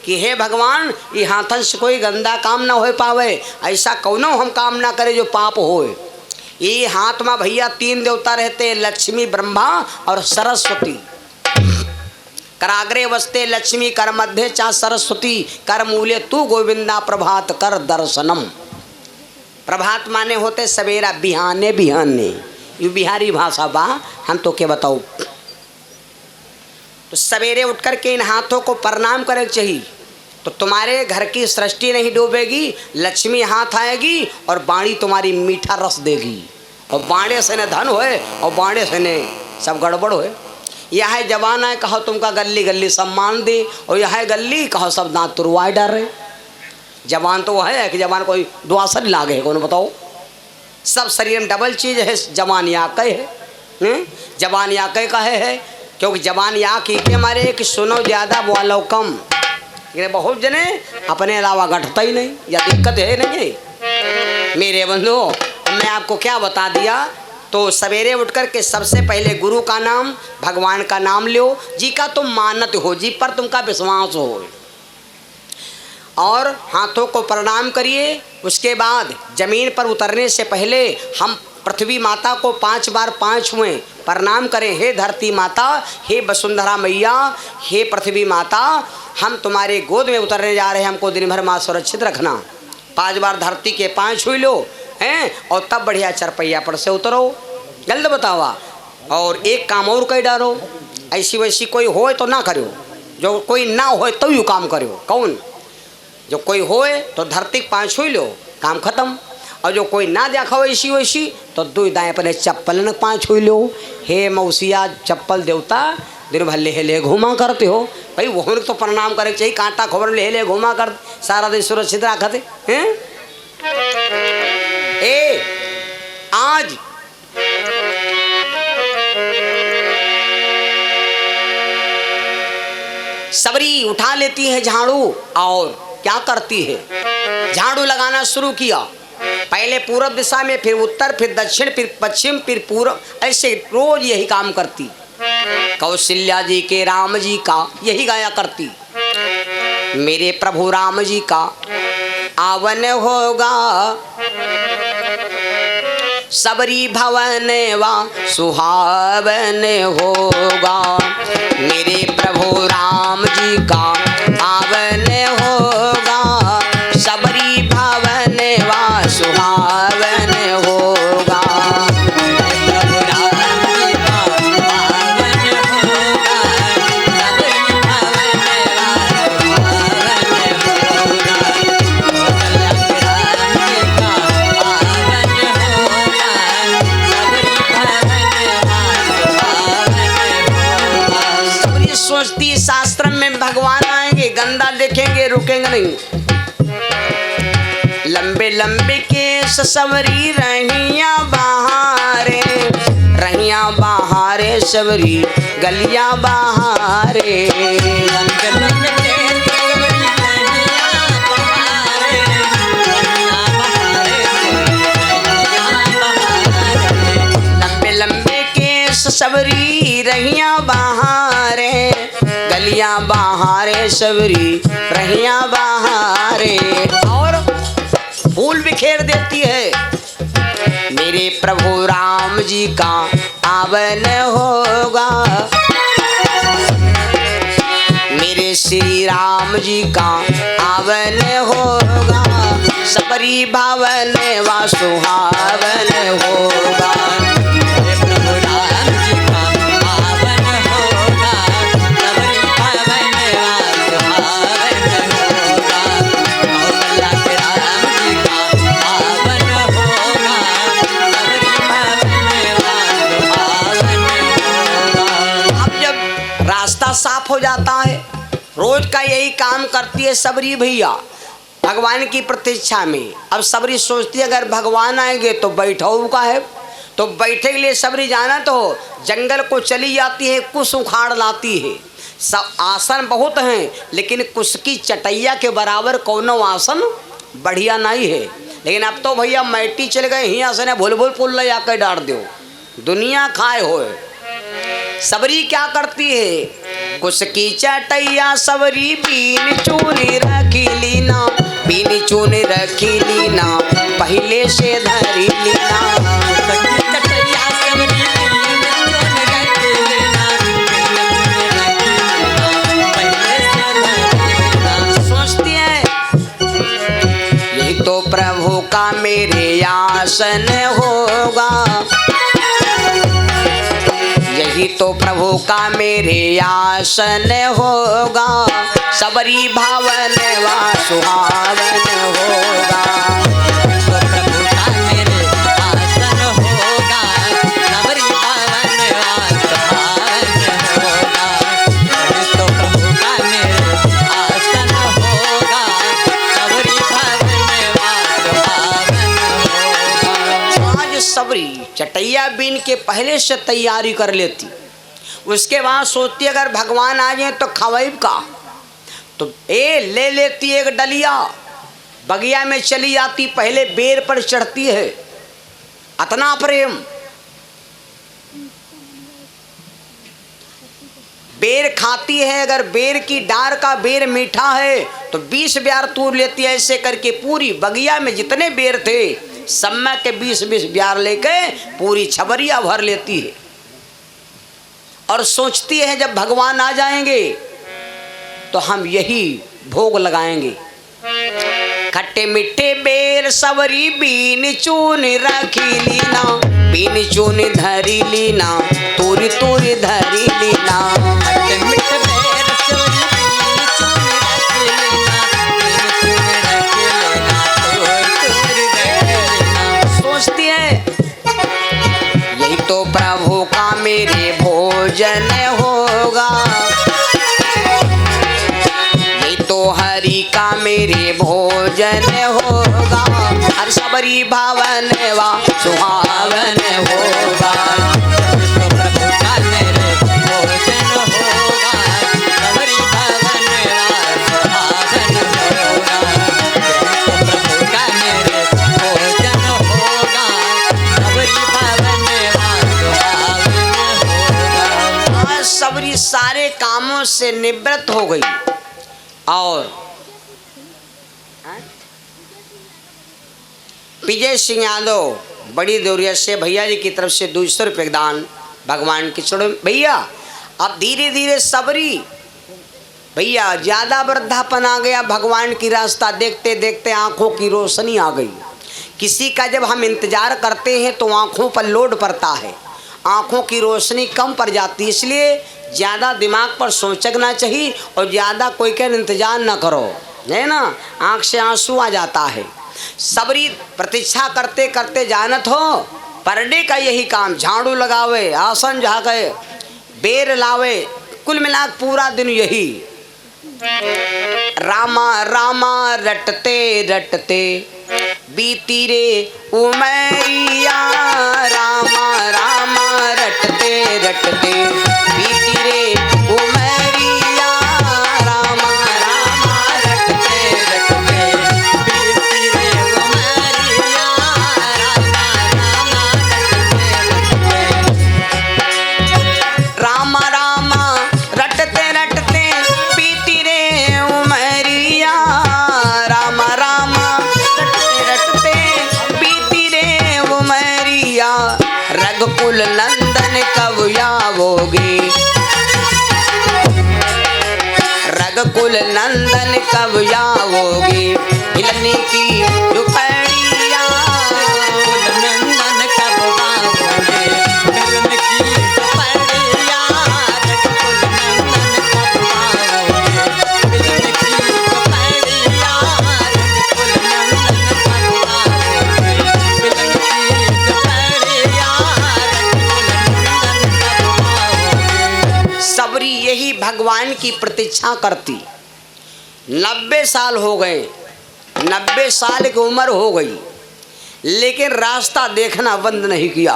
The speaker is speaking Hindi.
कि हे भगवान ये हाथन से कोई गंदा काम ना हो पावे, ऐसा कौनो हम काम ना करे जो पाप होए। ये हाथ में भैया 3 देवता रहते हैं, लक्ष्मी, ब्रह्मा और सरस्वती। कराग्रे वस्ते लक्ष्मी, कर मध्य चा सरस्वती, कर मूले तू गोविंदा, प्रभात कर दर्शनम। प्रभात माने होते सवेरा, बिहाने बिहाने, ये बिहारी भाषा बा, हम तो क्या बताओ। तो सवेरे उठ कर के इन हाथों को प्रणाम करे चाहिए, तो तुम्हारे घर की सृष्टि नहीं डूबेगी, लक्ष्मी हाथ आएगी और बाणी तुम्हारी मीठा रस देगी। और बाणे से न धन होए और बाणे से न सब गड़बड़ होए। यह है जवान है कहो तुमका गली गली सम्मान दे, और यह है गली कहो सब दांत तुरवाए डारे। जवान तो वह है कि जवान कोई दुआसर लागे है, कौन बताओ। सब शरीर में डबल चीज है, जवान या कहे है, जवान या कहे कहे है, क्योंकि जवान या की के मारे कि सुनो ज़्यादा बोलो कम। ये बहुत जने अपने अलावा घटता ही नहीं, या दिक्कत है नहीं है। मेरे बंधु मैं आपको क्या बता दिया, तो सवेरे उठ कर के सबसे पहले गुरु का नाम, भगवान का नाम लो, जी का तुम मानत हो, जी पर तुमका विश्वास हो, और हाथों को प्रणाम करिए। उसके बाद जमीन पर उतरने से पहले हम पृथ्वी माता को 5 बार 5 हुए प्रणाम करें। हे धरती माता, हे वसुंधरा मैया, हे पृथ्वी माता, हम तुम्हारे गोद में उतरने जा रहे हैं, हमको दिन भर माँ सुरक्षित रखना। 5 बार धरती के 5 छू लो हैं, और तब बढ़िया चरपैया पर से उतरो, जल्द बतावा। और एक काम और कह डालो, ऐसी वैसी कोई होए तो ना करो, जो कोई ना होए तो यू काम करो। कौन? जो कोई होए तो धरती 5 छू लो, काम खत्म। और जो कोई ना देखा हो ऐसी वैसी तो 2 दाएँ अपने चप्पल न 5 छू लो। हे मौसिया चप्पल देवता, दिन भर ले ले घुमा करते हो भाई, वह तो प्रणाम करे चाहिए। कांटा खबर ले घुमा कर सारा दिन सुरक्षित रखते हैं। ए आज सबरी उठा लेती है झाड़ू, और क्या करती है, झाड़ू लगाना शुरू किया। पहले पूर्व दिशा में, फिर उत्तर, फिर दक्षिण, फिर पश्चिम, फिर पूर्व, ऐसे रोज यही काम करती। कौशल्या जी के राम जी का यही गाया करती। मेरे प्रभु राम जी का आवन होगा, सबरी भवन वा सुहावन होगा। मेरे प्रभु राम जी का आवन होगा, सबरी भवन वा सुहावन होगा। प्रभु राम जी का आवन होगा, सबरी भवन वा सुहावन होगा। सोचती शास्त्र में भगवान आएंगे, गंदा देखेंगे, रुकेंगे नहीं। लंबे लंबे केस सबरी रहिया बहारे, रहिया बहारे सबरी गलिया बहारे। लंबे लंबे सबरी रहिया बहारे, गलियां बहारे सबरी रहिया बहारे। और फूल बिखेर देती है। मेरे प्रभु राम जी का आवन होगा, मेरे श्री राम जी का आवन होगा, सबरी भवन वा सुहावन होगा। साफ हो जाता है, रोज का यही काम करती है सबरी भैया भगवान की प्रतीक्षा में। अब सबरी सोचती है अगर भगवान आएंगे तो बैठो का है, तो बैठे के लिए सबरी जाना तो जंगल को चली जाती है, कुछ उखाड़ लाती है। सब आसन बहुत हैं, लेकिन कुछ की चटैया के बराबर कोनो आसन बढ़िया नहीं है। लेकिन अब तो भैया मैटी चल गए, यहाँ से भूल भूल पुल ले जाकर डाल दो, दुनिया खाए होए। सबरी क्या करती है, कुछ की चटैया सबरी बीन चूनी रखी लीना, बीन चूनी रखी लीना, पहले से धरी लीना। सोचती है यही तो प्रभु का मेरे आसन होगा, यही तो प्रभु का मेरे आसन होगा, सबरी भावन वा सुहावन होगा। तो प्रभु का मेरे आसन होगा, सबरी भावन वा सुहावन होगा। तो प्रभु का मेरे आसन होगा, सबरी भावन वा सुहावन होगा। आज सबरी चटैया बीन के पहले से तैयारी कर लेती, उसके बाद सोचती अगर भगवान आ जाए तो खवाइब का, तो ले लेती एक डलिया, बगिया में चली जाती, पहले बेर पर चढ़ती है, अतना प्रेम। बेर खाती है, अगर बेर की डार का बेर मीठा है तो 20 ब्यार तूर लेती है। ऐसे करके पूरी बगिया में जितने बेर थे सब में के 20-20 ब्यार लेके पूरी छबरिया भर लेती है और सोचती है जब भगवान आ जाएंगे तो हम यही भोग लगाएंगे। खट्टे मिट्टे बेर सबरी बीन चून रखी लीना, बीन चून धरी लीना, तूरी तूरी धरी लीना। खट्टे मिट्टे बेर सबरी बीन चून रखी लीना, बीन चून रखी लीना, तूरी तूरी रखी लीना। सोचती है यही तो प्रभु का मेरे भोजन होगा, यही तो हरि का मेरे भोजन होगा, हर सबरी भावन वा सुहावन होगा। तो प्रभु का मेरे भोजन होगा, सबरी भावन वा सुहावन होगा। तो प्रभु का मेरे भोजन होगा, सबरी भावन वा सुहावन होगा। आज सबरी सारे कामों से निवृत्त हो गई और विजय सिंह यादव बड़ी देवरिया से भैया जी की तरफ से 200 रुपये दान भगवान के चरणों में। भैया अब धीरे धीरे सबरी भैया ज़्यादा वृद्धापन आ गया, भगवान की रास्ता देखते देखते आंखों की रोशनी आ गई। किसी का जब हम इंतजार करते हैं तो आंखों पर लोड पड़ता है, आंखों की रोशनी कम पड़ जाती है, इसलिए ज़्यादा दिमाग पर सोचना चाहिए और ज़्यादा कोई का इंतजार ना करो, है ना, आंख से आंसू आ जाता है। सबरी प्रतीक्षा करते करते जानत हो पर डे का यही काम, झाड़ू लगावे, आसन झाके, बेर लावे, कुल मिला पूरा दिन यही रामा रामा रटते रटते बीती रे उमरिया, रामा रामा रटते रटते बीती रे उमरिया, रामा रामा रटते रटते बीती रे उमरिया, रामा रामा रामा रामा रटते रटते बीती रे उमरिया, रामा रामा रटते रटते बीती रे उमरिया, रघुकुल नंदन कब आवोगे, रघुकुल नंदन कब आवोगे, हिलने की दुपहरिया, कुल नंदन कब आओगे, मिलन की दुपहरिया, कुल नंदन कब आओगे, मिलन की दुपहरिया, कुल नंदन कब आओगे, मिलन की दुपहरिया, कुल नंदन कब आओगे। सबरी यही भगवान की प्रतीक्षा करती। 90 साल हो गए, 90 साल की उम्र हो गई, लेकिन रास्ता देखना बंद नहीं किया।